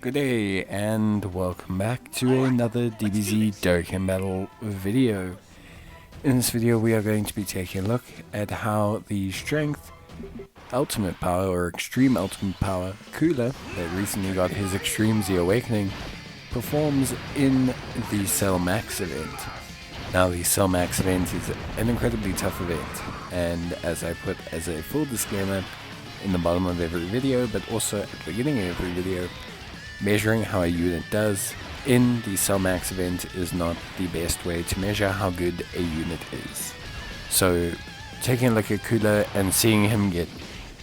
Good day and welcome back to another Dbz Dokkan battle video. In this video we are going to be taking a look at how the Strength Ultimate Power or Extreme Ultimate Power Cooler that recently got his Extreme Z Awakening performs in the Cell Max event. Now the Cell Max event is an incredibly tough event, and as I put as a full disclaimer in the bottom of every video but also at the beginning of every video, measuring how a unit does in the Cell Max event is not the best way to measure how good a unit is. So taking a look at Cooler and seeing him get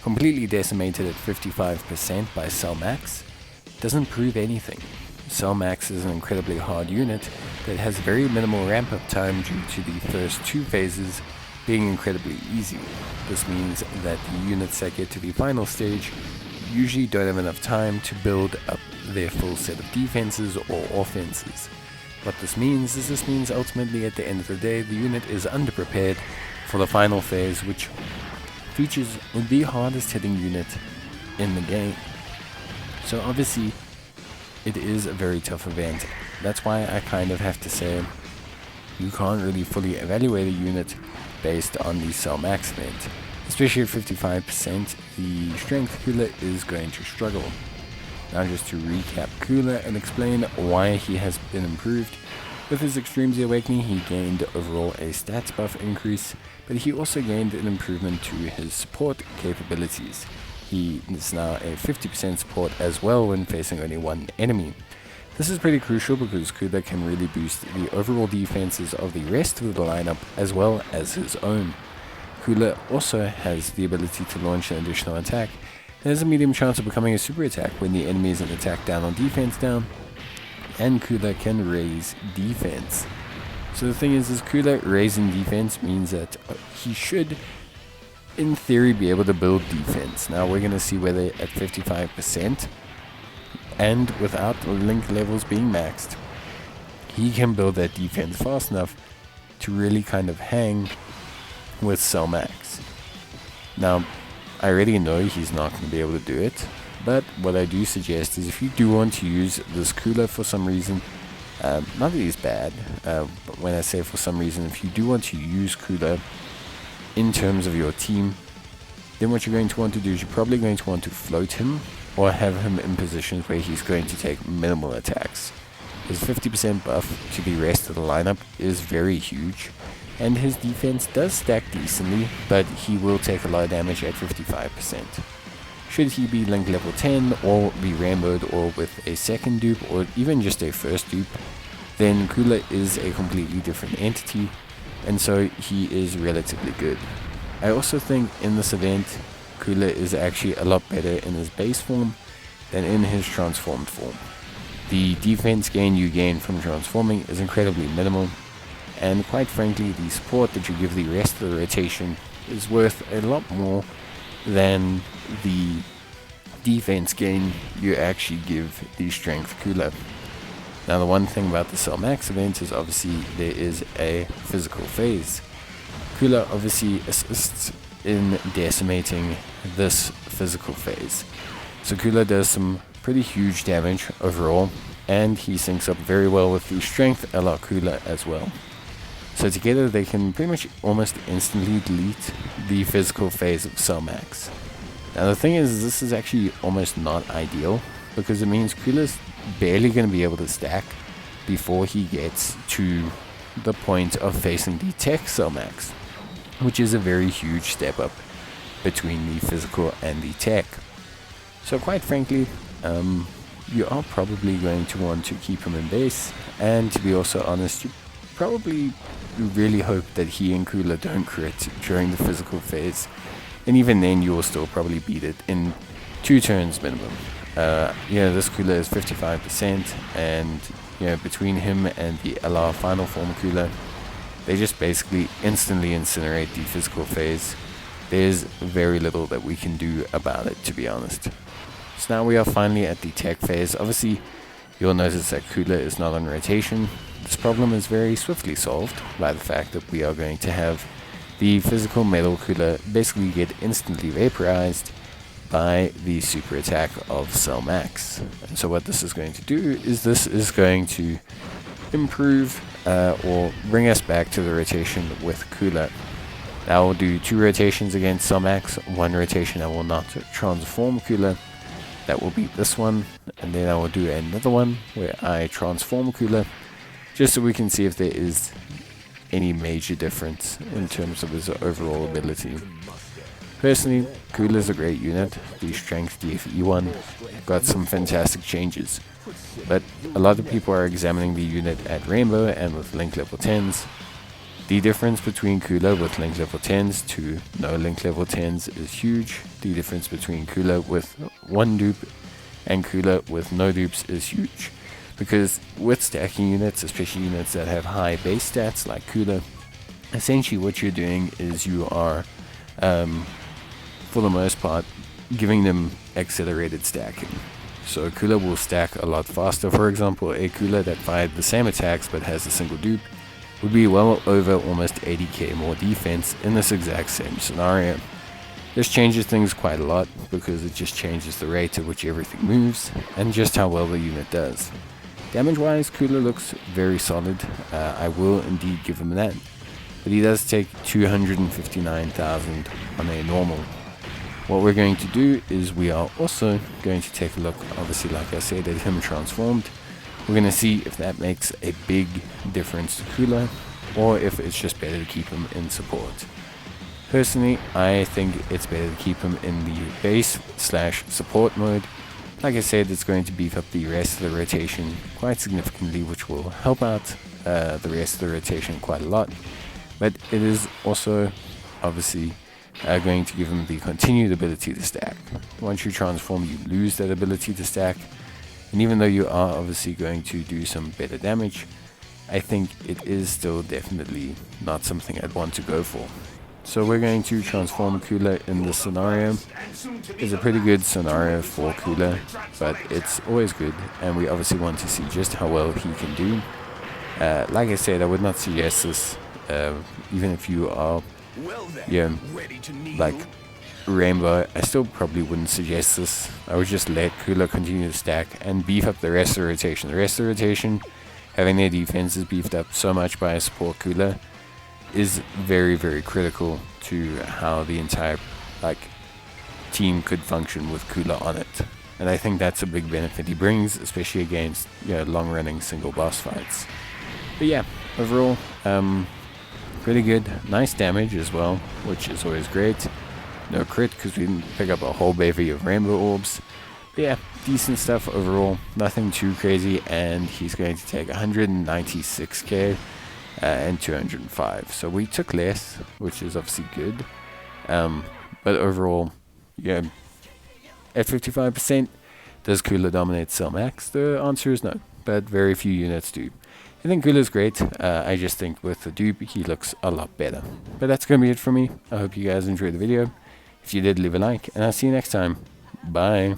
completely decimated at 55% by Cell Max doesn't prove anything. Cell Max is an incredibly hard unit that has very minimal ramp up time due to the first two phases being incredibly easy. This means that the units that get to the final stage usually don't have enough time to build up their full set of defenses or offenses. What this means is ultimately at the end of the day the unit is underprepared for the final phase, which features the hardest hitting unit in the game. So obviously it is a very tough event. That's why I kind of have to say you can't really fully evaluate a unit based on the Cell Max event. Especially at 55%, the Strength Cooler is going to struggle. Now just to recap Cooler and explain why he has been improved. With his Extreme Z Awakening he gained overall a stats buff increase, but he also gained an improvement to his support capabilities. He is now a 50% support as well when facing only one enemy. This is pretty crucial because Cooler can really boost the overall defenses of the rest of the lineup as well as his own. Cooler also has the ability to launch an additional attack. There's a medium chance of becoming a super attack when the enemy is an attack down on defense down, and Cooler can raise defense. So the thing is Cooler raising defense means that he should, in theory, be able to build defense. Now we're going to see whether at 55% and without link levels being maxed, he can build that defense fast enough to really kind of hang with Cell Max. Now I already know he's not going to be able to do it, but what I do suggest is if you do want to use this Cooler for some reason, not that he's bad, but when I say for some reason, if you do want to use Cooler in terms of your team, then what you're going to want to do is you're probably going to want to float him or have him in positions where he's going to take minimal attacks. His 50% buff to the rest of the lineup is very huge, and his defense does stack decently, but he will take a lot of damage at 55%. Should he be link level 10 or be rainbowed or with a second dupe or even just a first dupe, then Cooler is a completely different entity, and so he is relatively good. I also think in this event Cooler is actually a lot better in his base form than in his transformed form. The defense gain you gain from transforming is incredibly minimal, and quite frankly the support that you give the rest of the rotation is worth a lot more than the defense gain you actually give the Strength Cooler. Now the one thing about the Cell Max event is obviously there is a physical phase. Cooler obviously assists in decimating this physical phase. So Cooler does some pretty huge damage overall, and he syncs up very well with the Strength LR Cooler as well. So together they can pretty much almost instantly delete the physical phase of Cell Max. Now the thing is, this is actually almost not ideal, because it means Cooler's barely going to be able to stack before he gets to the point of facing the Tech Cell Max, which is a very huge step up between the physical and the tech. So quite frankly, you are probably going to want to keep him in base, and to be also honest, you probably really hope that he and Cooler don't crit during the physical phase, and even then you will still probably beat it in 2 turns minimum. This Cooler is 55%, and between him and the LR final form Cooler, they just basically instantly incinerate the physical phase. There's very little that we can do about it, to be honest. So now we are finally at the tech phase. Obviously you'll notice that Cooler is not on rotation. This problem is very swiftly solved by the fact that we are going to have the physical metal Cooler basically get instantly vaporized by the super attack of Cell Max. And so what this is going to do is this is going to improve or bring us back to the rotation with Cooler. I will do 2 rotations against Cell Max, 1 rotation I will not transform Cooler. That will be this one, and then I will do another one where I transform Cooler, just so we can see if there is any major difference in terms of his overall ability. Personally, Cooler is a great unit. The Strength DFE one got some fantastic changes, but a lot of people are examining the unit at Rainbow and with Link level 10s. The difference between Cooler with Link level 10s to no Link level 10s is huge. The difference between Cooler with 1 dupe and Cooler with no dupes is huge. Because with stacking units, especially units that have high base stats like Cooler, essentially what you're doing is you are, for the most part, giving them accelerated stacking. So Cooler will stack a lot faster. For example, a Cooler that fired the same attacks but has a single dupe would be well over almost 80k more defense in this exact same scenario. This changes things quite a lot because it just changes the rate at which everything moves and just how well the unit does. Damage wise, Cooler looks very solid. I will indeed give him that, but he does take 259,000 on a normal. What we're going to do is we are also going to take a look, obviously like I said, at him transformed. We're going to see if that makes a big difference to Cooler, or if it's just better to keep him in support. Personally, I think it's better to keep him in the base / support mode. Like I said, it's going to beef up the rest of the rotation quite significantly, which will help out the rest of the rotation quite a lot. But it is also obviously going to give him the continued ability to stack. Once you transform, you lose that ability to stack. And even though you are obviously going to do some better damage, I think it is still definitely not something I'd want to go for. So we're going to transform Cooler in this scenario. It's a pretty good scenario for Cooler, but it's always good, and we obviously want to see just how well he can do. Like I said, I would not suggest this, even if you are, like Rainbow. I still probably wouldn't suggest this. I would just let Cooler continue to stack and beef up the rest of the rotation. The rest of the rotation, having their defenses beefed up so much by a support Cooler, is very, very critical to how the entire team could function with Cooler on it. And I think that's a big benefit he brings, especially against long-running single boss fights. But yeah, overall, pretty good. Nice damage as well, which is always great. No crit because we didn't pick up a whole bevy of rainbow orbs. But yeah, decent stuff overall. Nothing too crazy, and he's going to take 196k and 205. So we took less, which is obviously good. But overall, yeah, at 55%, does Cooler dominate Cell Max? The answer is no, but very few units do. I think Cooler's great. I just think with the dupe, he looks a lot better. But that's going to be it for me. I hope you guys enjoyed the video. If you did, leave a like, and I'll see you next time. Bye.